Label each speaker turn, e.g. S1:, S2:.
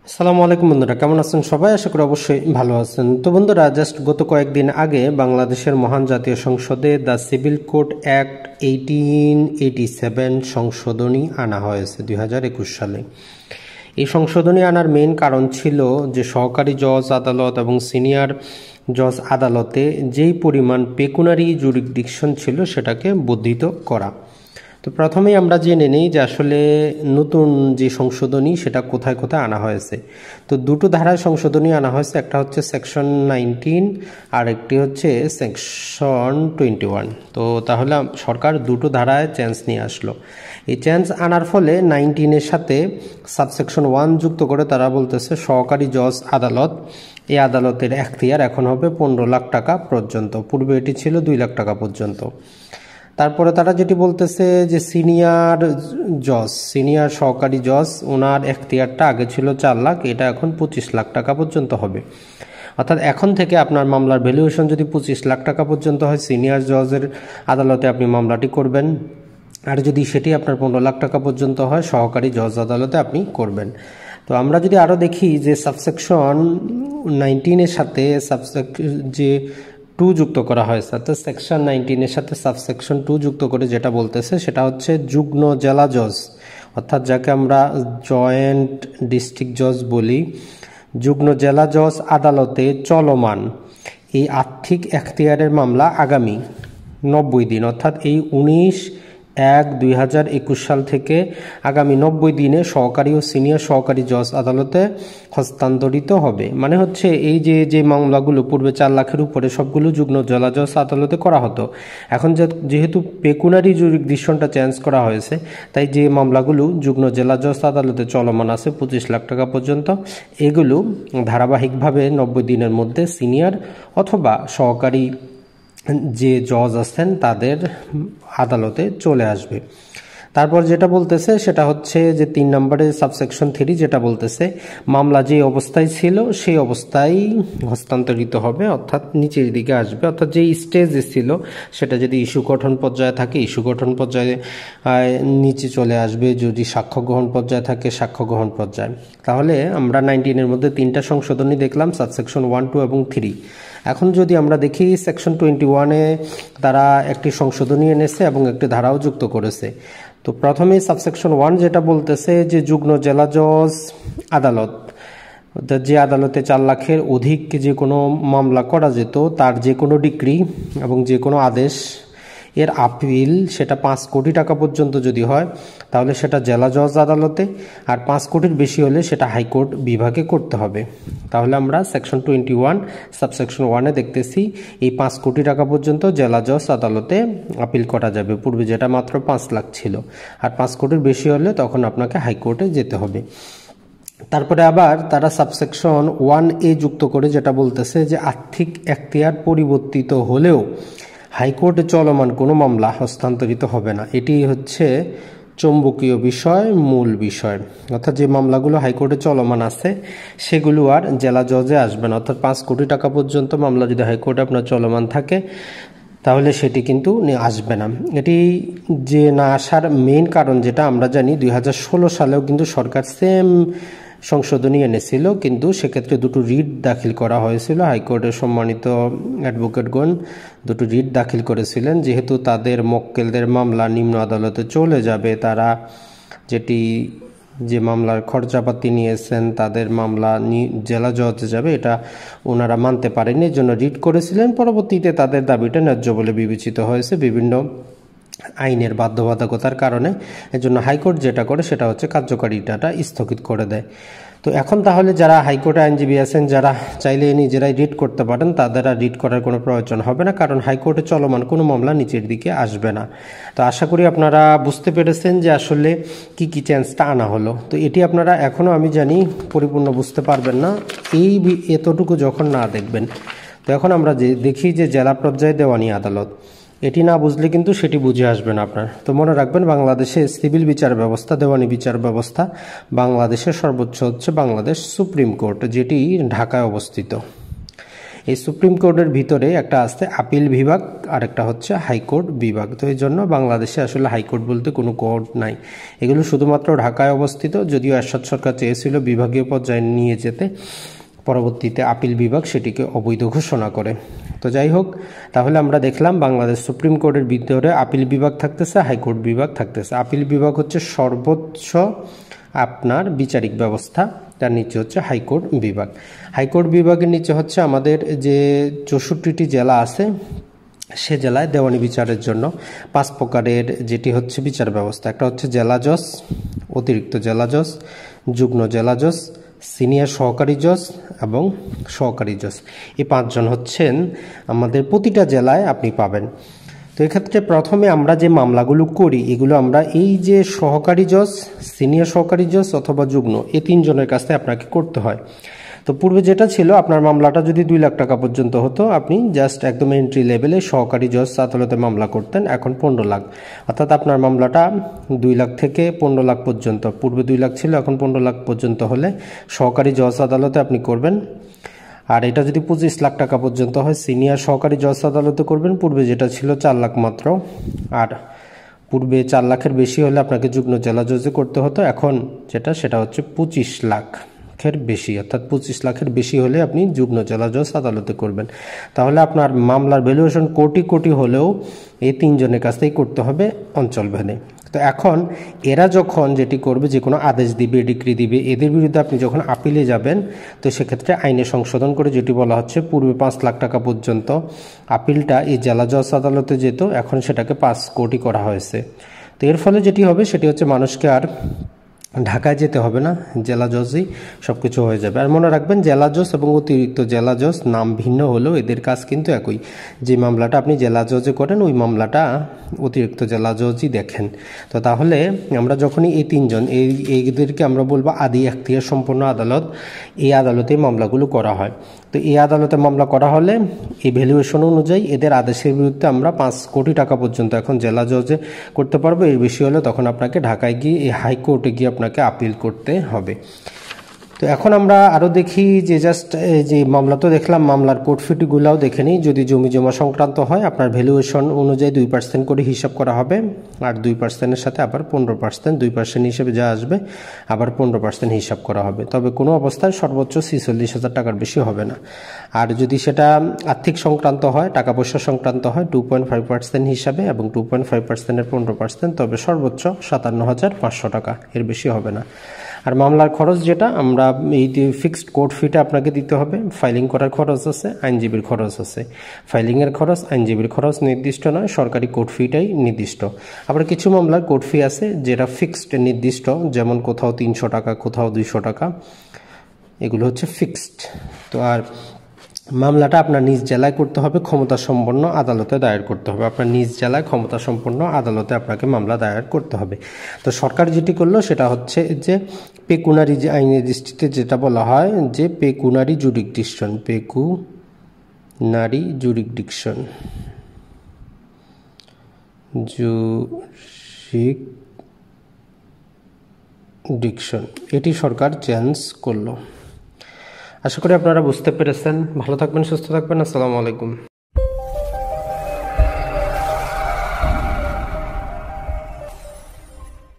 S1: আসসালামু আলাইকুম বন্ধুরা, কেমন আছেন সবাই? আশা করি অবশ্যই ভালো আছেন। তো বন্ধুরা, জাস্ট গত কয়েকদিন আগে বাংলাদেশের মহান জাতীয় সংসদে দ্য সিভিল কোড অ্যাক্ট 1887 সংশোধনী আনা হয়েছে 2021 সালে। এই সংশোধনী আনার মেইন কারণ ছিল যে সহকারী জজ আদালত এবং সিনিয়র জজ আদালতে যেই পরিমাণ পেকুনারি জুরিসডিকশন ছিল সেটাকে বর্ধিত করা। তো প্রথমেই আমরা জেনে নিই যে আসলে নতুন যে সংশোধনী সেটা কোথায় কোথায় আনা হয়েছে। তো দুটো ধারায় সংশোধনী আনা হয়েছে, একটা হচ্ছে সেকশন 19 আর একটি হচ্ছে সেকশন 21। তো তাহলে সরকার দুটো ধারায় চেঞ্জ নিয়ে আসলো। এই চেঞ্জ আনার ফলে 19-এর সাথে সাবসেকশন 1 যুক্ত করে তারা বলতেছে সহকারী জজ আদালত, এই আদালতের এখতিয়ার এখন হবে 15 লাখ টাকা পর্যন্ত, পূর্বে এটি ছিল 2 লাখ টাকা পর্যন্ত। তারপরে তারা যেটি বলতেছে যে সিনিয়র সহকারী জজ ওনার এখতিয়ারটা আগে ছিল 4 লাখ, এটা এখন 25 লাখ টাকা পর্যন্ত হবে। অর্থাৎ এখন থেকে আপনার মামলার ভ্যালুয়েশন যদি 25 লাখ টাকা পর্যন্ত হয়, সিনিয়র জজের আদালতে আপনি মামলাটি করবেন, আর যদি সেটি আপনার 15 লাখ টাকা পর্যন্ত হয় সহকারী জজ আদালতে আপনি করবেন। তো আমরা যদি আরও দেখি যে সাবসেকশন 19-এর সাথে যে 2 যুক্ত করা হয়েছে, অর্থাৎ সেকশন 19-এর সাথে সাবসেকশন 2 যুক্ত করে যেটা বলতেছে সেটা হচ্ছে যুগ্ম জেলা জজ, অর্থাৎ যাকে আমরা জয়েন্ট ডিস্ট্রিক্ট জজ বলি। যুগ্ম জেলা জজ আদালতে চলমান এই আর্থিক এখতিয়ারের মামলা আগামী 90 দিন, অর্থাৎ এই 19/1/2021 সাল থেকে আগামী 90 দিনে সহকারী ও সিনিয়র সহকারী জজ আদালতে হস্তান্তরিত হবে। মানে হচ্ছে এই যে মামলাগুলো পূর্বে 4 লাখের উপরে সবগুলো যুগ্ম জেলা জজ আদালতে করা হতো, এখন যেহেতু পেকুনারি জুরিসডিকশনটা চেঞ্জ করা হয়েছে, তাই যে মামলাগুলো যুগ্ম জেলা জজ আদালতে চলমান আছে 25 লাখ টাকা পর্যন্ত, এগুলো ধারাবাহিকভাবে 90 দিনের মধ্যে সিনিয়র অথবা সহকারী যে জজ আছেন তাদের আদালতে চলে আসবে। তারপর যেটা বলতেছে সেটা হচ্ছে যে 3 নম্বরে সাবসেকশন 3 যেটা বলতেছে মামলা যে অবস্থায় ছিল সেই অবস্থায় হস্তান্তরিত হবে, অর্থাৎ নিচের দিকে আসবে। অর্থাৎ যে স্টেজে ছিল সেটা যদি ইস্যু গঠন পর্যায়ে থাকে ইস্যু গঠন পর্যায়ে নিচে চলে আসবে, যদি সাক্ষ্য গ্রহণ পর্যায়ে থাকে সাক্ষ্য গ্রহণ পর্যায়ে। তাহলে আমরা 19-এর মধ্যে 3টা সংশোধনী দেখলাম, সাবসেকশন 1, 2 এবং 3। এখন যদি আমরা দেখি সেকশন 21-এ তারা একটি সংশোধনী এনেছে এবং একটি ধারাও যুক্ত করেছে। তো প্রথমেই সাবসেকশন 1 যেটা বলতেছে যে যুগ্ম জেলা জজ আদালত, যে আদালতে 4 লাখের অধিক যে কোনো মামলা করা যেত, তার যে কোনো ডিক্রি এবং যে কোনো আদেশ এর আপিল সেটা 5 কোটি টাকা পর্যন্ত যদি হয় তাহলে সেটা জেলা জজ আদালতে, আর 5 কোটির বেশি হলে সেটা হাইকোর্ট বিভাগে করতে হবে। তাহলে আমরা সেকশন 21 সাবসেকশন 1-এ দেখতেছি এই 5 কোটি টাকা পর্যন্ত জেলা জজ আদালতে আপিল করা যাবে, পূর্বে যেটা মাত্র 5 লাখ ছিল, আর 5 কোটির বেশি হলে তখন আপনাকে হাইকোর্টে যেতে হবে। তারপরে আবার তারা সাবসেকশন 1A যুক্ত করে যেটা বলতেছে যে আর্থিক এখতিয়ার পরিবর্তিত হলেও হাইকোর্টে চলমান কোনো মামলা হস্তান্তরিত হবে না। এটি হচ্ছে চৌম্বকীয় বিষয়, মূল বিষয়, অর্থাৎ যে মামলাগুলো হাইকোর্টে চলমান আছে সেগুলো আর জেলা জজে আসবে না। অর্থাৎ 5 কোটি টাকা পর্যন্ত মামলা যদি হাইকোর্টে আপনার চলমান থাকে তাহলে সেটি কিন্তু আসবে না। এটি যে না আসার মেইন কারণ যেটা আমরা জানি, 2016 সালেও কিন্তু সরকার সেম সংশোধনী এনেছিল, কিন্তু সেক্ষেত্রে 2টো রিট দাখিল করা হয়েছিল। হাইকোর্টের সম্মানিত অ্যাডভোকেটগণ 2টো রিট দাখিল করেছিলেন, যেহেতু তাদের মক্কেলদের মামলা নিম্ন আদালতে চলে যাবে, তারা যে মামলার খরচাপাতি নিয়েছেন তাদের মামলা জেলা জজে যাবে, এটা ওনারা মানতে পারেনি, এর জন্য রিট করেছিলেন। পরবর্তীতে তাদের দাবিটা ন্যায্য বলে বিবেচিত হয়েছে বিভিন্ন আইনের বাধ্যবাধকতার কারণে। এজন্য হাইকোর্ট যেটা করে সেটা হচ্ছে কার্যকারিতাটা স্থগিত করে দেয়। তো এখন তাহলে যারা হাইকোর্টে আইনজীবী আছেন যারা চাইলে নিজেরাই রিট করতে পারেন, তাদের আর রিট করার কোনো প্রয়োজন হবে না, কারণ হাইকোর্টে চলমান কোনো মামলা নিচের দিকে আসবে না। তো আশা করি আপনারা বুঝতে পেরেছেন যে আসলে কি চেঞ্জটা আনা হলো। তো এটি আপনারা এখনও আমি জানি পরিপূর্ণ বুঝতে পারবেন না এতটুকু যখন না দেখবেন। তো এখন আমরা দেখি যে জেলা পর্যায়ে দেওয়ানি আদালত, এটি না বুঝলে কিন্তু সেটি বুঝে আসবে না আপনার। তো মনে রাখবেন, বাংলাদেশে সিভিল বিচার ব্যবস্থা, দেওয়ানি বিচার ব্যবস্থা, বাংলাদেশের সর্বোচ্চ হচ্ছে বাংলাদেশ সুপ্রিম কোর্ট, যেটি ঢাকায় অবস্থিত। এই সুপ্রিম কোর্টের ভিতরে একটা আছে আপিল বিভাগ আর একটা হচ্ছে হাইকোর্ট বিভাগ। তো এই জন্য বাংলাদেশে আসলে হাইকোর্ট বলতে কোনো কোর্ট নাই, এগুলো শুধুমাত্র ঢাকায় অবস্থিত। যদিও এরশাদ সরকার চেয়েছিল বিভাগীয় পর্যায়ে নিয়ে যেতে, পরবর্তীতে আপিল বিভাগ সেটিকে অবৈধ ঘোষণা করে। তো যাই হোক, তাহলে আমরা দেখলাম বাংলাদেশ সুপ্রিম কোর্টের ভিতরে আপিল বিভাগ থাকতেছে, হাইকোর্ট বিভাগ থাকতেছে। আপিল বিভাগ হচ্ছে সর্বোচ্চ আপনার বিচারিক ব্যবস্থা, তার নিচে হচ্ছে হাইকোর্ট বিভাগ। হাইকোর্ট বিভাগের নিচে হচ্ছে আমাদের যে 64টি জেলা আছে, সে জেলায় দেওয়ানি বিচারের জন্য 5 প্রকারের যেটি হচ্ছে বিচার ব্যবস্থা। একটা হচ্ছে জেলা জজ, অতিরিক্ত জেলা জজ, যুগ্ম জেলা জজ, সিনিয়র সহকারী জজ এবং সহকারী জজ। এই 5 জন হচ্ছেন আমাদের প্রতিটা জেলায় আপনি পাবেন। তো এক্ষেত্রে প্রথমে আমরা যে মামলাগুলো করি, এগুলো আমরা এই যে সহকারী জজ, সিনিয়র সহকারী জজ অথবা যুগ্ম, এই 3 জনের কাছে আপনাকে করতে হয়। তো পূর্বে যেটা ছিল, আপনার মামলাটা যদি 2 লাখ টাকা পর্যন্ত হতো, আপনি জাস্ট একদম এন্ট্রি লেভেলে সহকারী জজ আদালতে মামলা করতেন। এখন 15 লাখ, অর্থাৎ আপনার মামলাটা 2 লাখ থেকে 15 লাখ পর্যন্ত, পূর্বে 2 লাখ ছিল, এখন 15 লাখ পর্যন্ত হলে সহকারী জজ আদালতে আপনি করবেন। আর এটা যদি 25 লাখ টাকা পর্যন্ত হয়, সিনিয়র সহকারী জজ আদালতে করবেন। পূর্বে যেটা ছিল 4 লাখ মাত্র, আর পূর্বে 4 লাখের বেশি হলে আপনাকে যুগ্ম জেলা জজে করতে হতো। এখন সেটা হচ্ছে 25 লাখের বেশি, অর্থাৎ 25 লাখের বেশি হলে আপনি যুগ্ম জেলা জজ আদালতে করবেন। তাহলে আপনার মামলার ভ্যালুয়েশন কোটি কোটি হলেও এই 3 জনের কাছেই করতে হবে অঞ্চল ভেদে। তো এখন এরা যখন যেটি করবে, যে কোনো আদেশ দিবে, ডিক্রি দিবে, এদের বিরুদ্ধে আপনি যখন আপিলে যাবেন, তো সেক্ষেত্রে আইনে সংশোধন করে যেটি বলা হচ্ছে, পূর্বে 5 লাখ টাকা পর্যন্ত আপিলটা এই জেলা জজ আদালতে যেত, এখন সেটাকে 5 কোটি করা হয়েছে। তো এর ফলে যেটি হবে সেটি হচ্ছে মানুষকে আর ঢাকায় যেতে হবে না, জেলা জজই সব কিছু হয়ে যাবে। আর মনে রাখবেন, জেলা জজ এবং অতিরিক্ত জেলা জজ নাম ভিন্ন হলেও এদের কাজ কিন্তু একই। যে মামলাটা আপনি জেলা জজে করেন, ওই মামলাটা অতিরিক্ত জেলা জজই দেখেন। তো তাহলে আমরা যখনই এই 3 জন, এইদেরকে আমরা বলবো আদি এখতিয়ার সম্পন্ন আদালত, এই আদালতে মামলাগুলো করা হয়। তো এই আদালতে মামলা করা হলে এই ভ্যালুয়েশন অনুযায়ী এদের আদেশের বিরুদ্ধে আমরা 5 কোটি টাকা পর্যন্ত এখন জেলা জজে করতে পারবো। এর বেশি হলে তখন আপনাকে ঢাকায় গিয়ে, এই হাইকোর্টে গিয়ে আপনাকে আপিল করতে হবে। তো এখন আমরা আরও দেখি যে যে মামলা তো দেখলাম, মামলার কোর্ট ফিগুলাও দেখে নিই। যদি জমি জমা সংক্রান্ত হয়, আপনার ভ্যালুয়েশন অনুযায়ী 2% করে হিসাব করা হবে, আর 2%-এর সাথে আবার 15%, 2% হিসেবে যা আসবে আবার 15% হিসাব করা হবে। তবে কোনো অবস্থায় সর্বোচ্চ 46,000 টাকার বেশি হবে না। আর যদি সেটা আর্থিক সংক্রান্ত হয়, টাকা পয়সা সংক্রান্ত হয়, 2.5% হিসাবে এবং 2.5%-এর 15%, তবে সর্বোচ্চ 57,500 টাকা, এর বেশি হবে না। আর মামলার খরচ যেটা, আমরা এই ফিক্সড কোর্ট ফিটা আপনাকে দিতে হবে। ফাইলিং করার খরচ আছে, আইনজীবীর খরচ আছে। ফাইলিংয়ের খরচ, আইনজীবীর খরচ নির্দিষ্ট নয়, সরকারি কোর্ট ফিটাই নির্দিষ্ট। আবার কিছু মামলার কোর্ট ফি আছে যেটা ফিক্সড নির্দিষ্ট, যেমন কোথাও 300 টাকা, কোথাও 200 টাকা, এগুলো হচ্ছে ফিক্সড। তো আর মামলাটা আপনার নিজ জেলায় করতে হবে, ক্ষমতাসম্পন্ন আদালতে দায়ের করতে হবে। আপনার নিজ জেলায় ক্ষমতাসম্পন্ন আদালতে আপনাকে মামলা দায়ের করতে হবে। তো সরকার যেটি করলো সেটা হচ্ছে যে পেকুনারি, যে আইনের দৃষ্টিতে যেটা বলা হয় যে পেকুনারি জুরিকডিকশন, পেকুনারি জুরিকডিকশন, এটি সরকার চেঞ্জ করলো। আশা করি আপনারা বুঝতে পেরেছেন। ভালো থাকবেন, সুস্থ থাকবেন। আসসালামু আলাইকুম।